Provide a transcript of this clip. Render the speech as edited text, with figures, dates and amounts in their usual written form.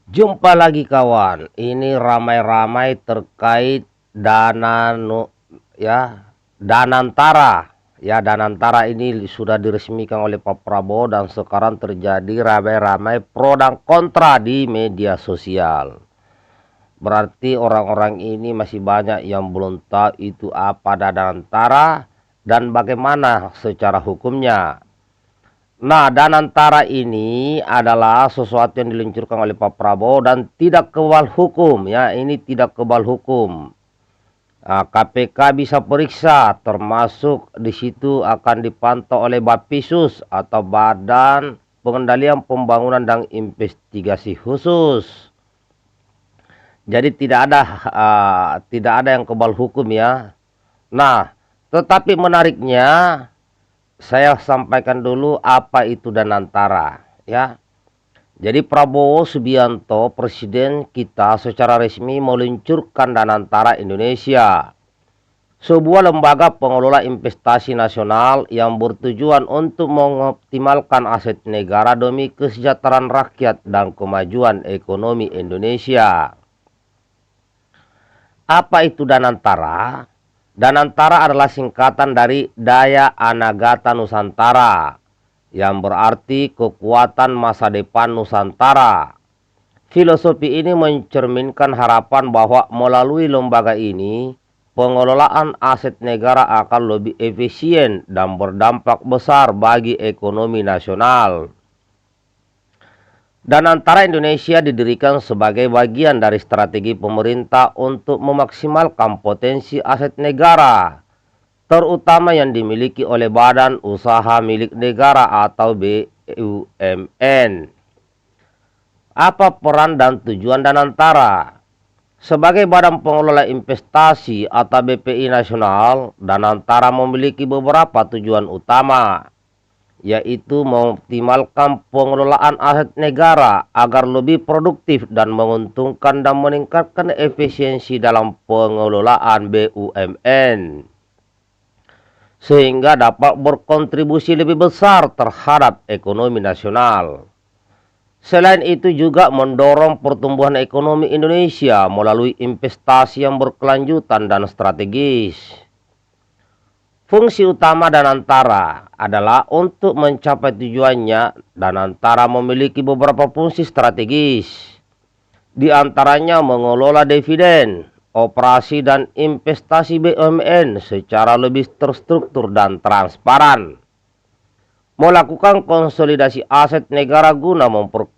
Jumpa lagi kawan, ini ramai-ramai terkait Danantara. Ya, Danantara ini sudah diresmikan oleh Pak Prabowo dan sekarang terjadi ramai-ramai pro dan kontra di media sosial. Berarti orang-orang ini masih banyak yang belum tahu itu apa Danantara dan bagaimana secara hukumnya. Nah, Danantara ini adalah sesuatu yang diluncurkan oleh Pak Prabowo dan tidak kebal hukum, ya. Ini tidak kebal hukum. Nah, KPK bisa periksa, termasuk di situ akan dipantau oleh Bappisus atau Badan Pengendalian Pembangunan dan Investigasi Khusus. Jadi tidak ada yang kebal hukum, ya. Nah, tetapi menariknya, saya sampaikan dulu apa itu Danantara, ya. Jadi Prabowo Subianto, presiden kita, secara resmi meluncurkan Danantara Indonesia, sebuah lembaga pengelola investasi nasional yang bertujuan untuk mengoptimalkan aset negara demi kesejahteraan rakyat dan kemajuan ekonomi Indonesia. Apa itu Danantara? Danantara adalah singkatan dari Daya Anagata Nusantara, yang berarti kekuatan masa depan Nusantara. Filosofi ini mencerminkan harapan bahwa melalui lembaga ini, pengelolaan aset negara akan lebih efisien dan berdampak besar bagi ekonomi nasional. Danantara Indonesia didirikan sebagai bagian dari strategi pemerintah untuk memaksimalkan potensi aset negara, terutama yang dimiliki oleh Badan Usaha Milik Negara atau BUMN. Apa peran dan tujuan Danantara? Sebagai badan pengelola investasi atau BPI nasional, Danantara memiliki beberapa tujuan utama, yaitu mengoptimalkan pengelolaan aset negara agar lebih produktif dan menguntungkan dan meningkatkan efisiensi dalam pengelolaan BUMN, sehingga dapat berkontribusi lebih besar terhadap ekonomi nasional. Selain itu juga mendorong pertumbuhan ekonomi Indonesia melalui investasi yang berkelanjutan dan strategis. Fungsi utama Danantara adalah untuk mencapai tujuannya. Danantara memiliki beberapa fungsi strategis, di antaranya mengelola dividen, operasi dan investasi BUMN secara lebih terstruktur dan transparan, melakukan konsolidasi aset negara guna memperkuat